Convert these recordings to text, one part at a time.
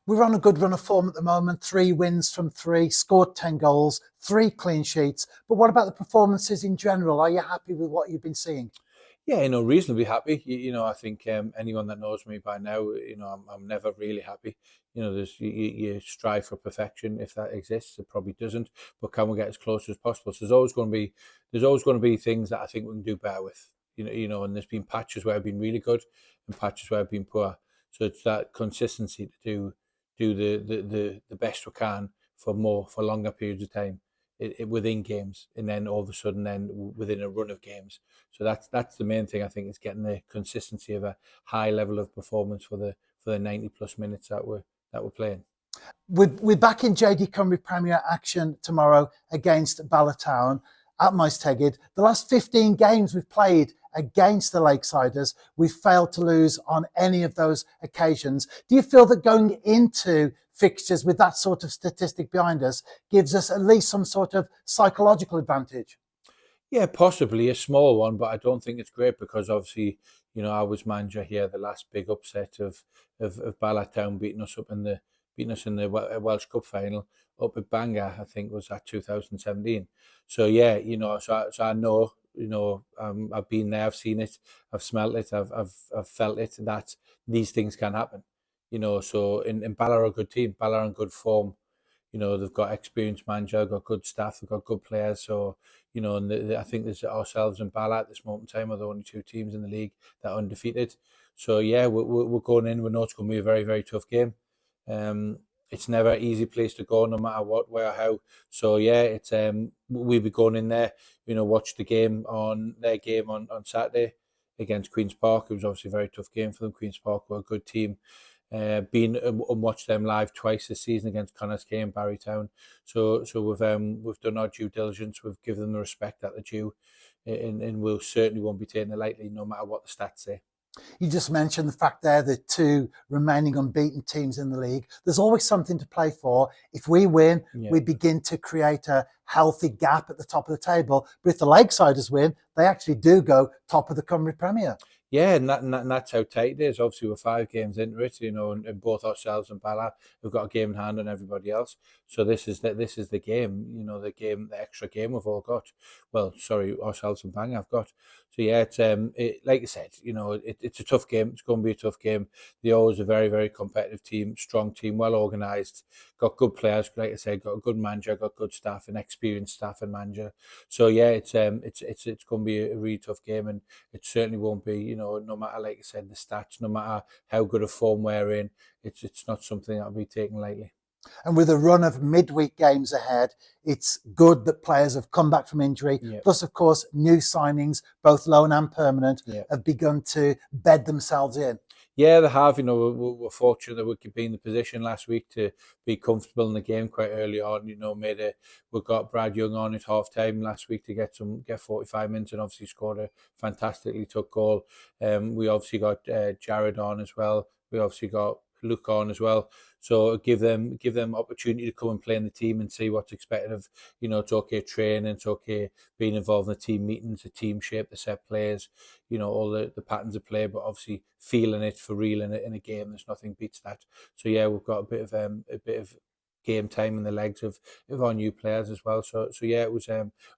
We're on a good run of form at the moment. 3 wins from 3, scored 10 goals, 3 clean sheets. But what about the performances in general? Are you happy with what you've been seeing? Yeah, reasonably happy. I think anyone that knows me by now, I'm never really happy. There's you strive for perfection if that exists. It probably doesn't, but can we get as close as possible? So there's always going to be things that I think we can do better with. And there's been patches where I've been really good and patches where I've been poor. So it's that consistency to do the best we can for longer periods of time within games, and then all of a sudden, then within a run of games. So that's the main thing. I think is getting the consistency of a high level of performance for the 90 plus minutes that we're playing. We're back in JD Cymru Premier action tomorrow against Bala at Maes Tegid. The last 15 games we've played against the Lakesiders, we've failed to lose on any of those occasions. Do you feel that going into fixtures with that sort of statistic behind us gives us at least some sort of psychological advantage? Yeah, possibly a small one, but I don't think it's great because obviously, I was manager here. The last big upset of Bala beating us in the Welsh Cup final up at Bangor, I think was that 2017. So yeah, so I know, I've been there, I've seen it, I've smelt it, I've felt it that these things can happen. So in Bala are a good team, Bala are in good form. They've got experienced manager, got good staff, they've got good players. So, and I think there's ourselves and Bala at this moment in time are the only two teams in the league that are undefeated. So, yeah, we're going in. We know it's going to be a very, very tough game. It's never an easy place to go, no matter what, where, how. So, yeah, we'll be going in there, watch their game on Saturday against Queen's Park. It was obviously a very tough game for them. Queen's Park were a good team. Been and watched them live twice this season against Connah's and Barrytown. So we've done our due diligence. We've given them the respect that they're due, and we'll certainly won't be taking it lightly, no matter what the stats say. You just mentioned the fact there the two remaining unbeaten teams in the league. There's always something to play for. If we win, we begin to create a healthy gap at the top of the table. But if the Lakesiders win, they actually do go top of the Cymru Premier. Yeah, and that's how tight it is. Obviously, we're 5 games into it, and both ourselves and Bala, we've got a game in hand on everybody else. So this is the game, the extra game we've all got. Well, sorry, ourselves and Bang I've got. So yeah, it's like I said, it's a tough game. It's going to be a tough game. They're always a very, very competitive team, strong team, well organised, got good players. Like I said, got a good manager, got good staff, and experienced staff and manager. So yeah, it's going to be a really tough game, and it certainly won't be, no matter, like I said, the stats, no matter how good a form we're in, it's not something that'll be taken lightly. And with a run of midweek games ahead, it's good that players have come back from injury. Yeah. Plus, of course, new signings, both loan and permanent, Yeah. have begun to bed themselves in. Yeah, they have. We're fortunate that we could be in the position last week to be comfortable in the game quite early on. We got Brad Young on at half time last week to get 45 minutes, and obviously scored a fantastically tough goal. We obviously got Jared on as well. We obviously got Luke on as well. So give them opportunity to come and play in the team and see what's expected of. It's okay training, it's okay being involved in the team meetings, the team shape, the set plays, all the patterns of play, but obviously feeling it for real in a game. There's nothing beats that. So yeah, we've got a bit of game time in the legs of our new players as well. So yeah, it was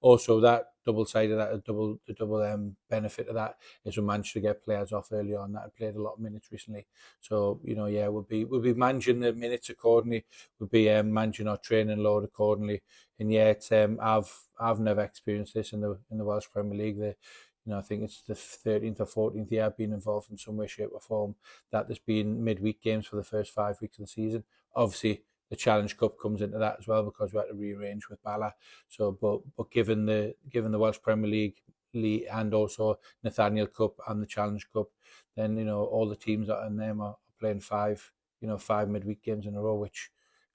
also that double sided, that the double benefit of that is we managed to get players off early on that had played a lot of minutes recently. So yeah, we'll be managing the minutes accordingly. We'll be managing our training load accordingly. And yeah, it's I've never experienced this in the Welsh Premier League. I think it's the 13th or 14th year I've been involved in some way, shape or form that there's been midweek games for the first 5 weeks of the season. Obviously, the Challenge Cup comes into that as well because we had to rearrange with Bala. So, but given the Welsh Premier League and also Nathaniel Cup and the Challenge Cup, then all the teams that are in them are playing five midweek games in a row. Which,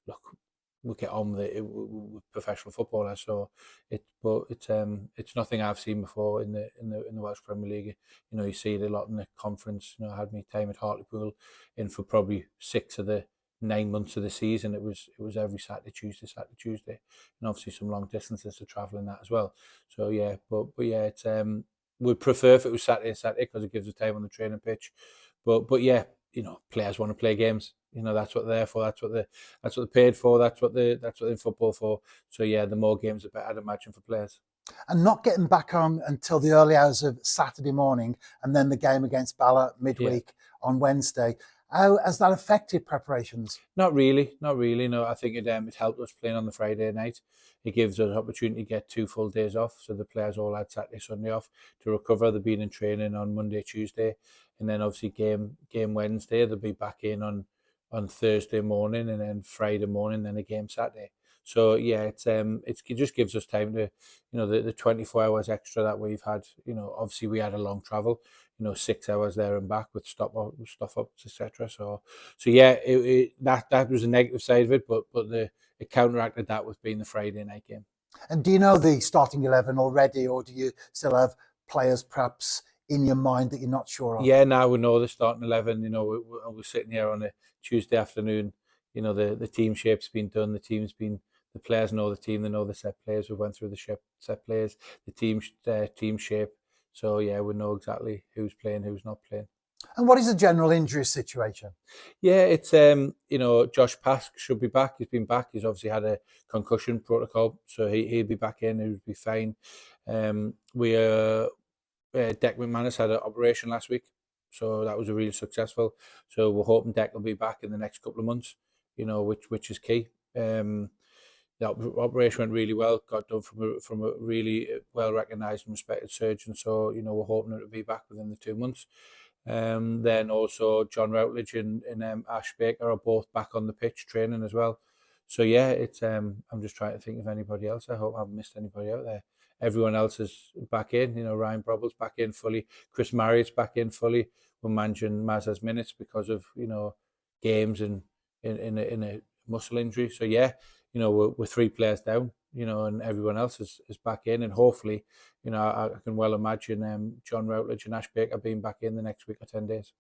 look, we get on with it with professional footballers. So it's nothing I've seen before in the Welsh Premier League. You see it a lot in the conference. I had my time at Hartlepool in for probably 6 of the 9 months of the season. It was every Saturday, Tuesday, and obviously some long distances to travel in that as well. So yeah, but yeah, it's we'd prefer if it was Saturday because it gives us time on the training pitch. But yeah, players want to play games. That's what they're there for. That's what they're paid for. That's what they're in football for. So yeah, the more games, the better, I'd imagine, for players. And not getting back home until the early hours of Saturday morning, and then the game against Bala Yeah. midweek on Wednesday. How has that affected preparations? Not really, not really. No, I think it helped us playing on the Friday night. It gives us an opportunity to get 2 full days off, so the players all had Saturday, Sunday off to recover. They've been in training on Monday, Tuesday, and then obviously game Wednesday. They'll be back in on Thursday morning, and then Friday morning, then a game Saturday. So yeah, it just gives us time to, the 24 hours extra that we've had. Obviously we had a long travel. 6 hours there and back with stuff up, etc. So yeah, that was a negative side of it, but it counteracted that with being the Friday night game. And do you know the starting 11 already, or do you still have players perhaps in your mind that you're not sure of? Yeah, now we know the starting 11. We're sitting here on a Tuesday afternoon. The team shape's been done. The players know the team. They know the set players. We went through the set players, the team shape. So yeah, we know exactly who's playing, who's not playing. And what is the general injury situation? Yeah, it's Josh Pask should be back. He's been back. He's obviously had a concussion protocol, so he'll be back in. He'll be fine. Deck McManus had an operation last week, so that was a really successful. So we're hoping Deck will be back in the next couple of months. Which is key. The operation went really well. Got done from a really well recognised and respected surgeon. So we're hoping it'll be back within the 2 months. Then also John Routledge and Ash Baker are both back on the pitch training as well. So yeah, it's I'm just trying to think of anybody else. I hope I haven't missed anybody out there. Everyone else is back in. Ryan Brobble's back in fully. Chris Marriott's back in fully. We're managing Mazza's minutes because of games and in a muscle injury. So yeah, we're 3 players down. And everyone else is back in, and hopefully, I can well imagine John Routledge and Ash Baker being back in the next week or 10 days.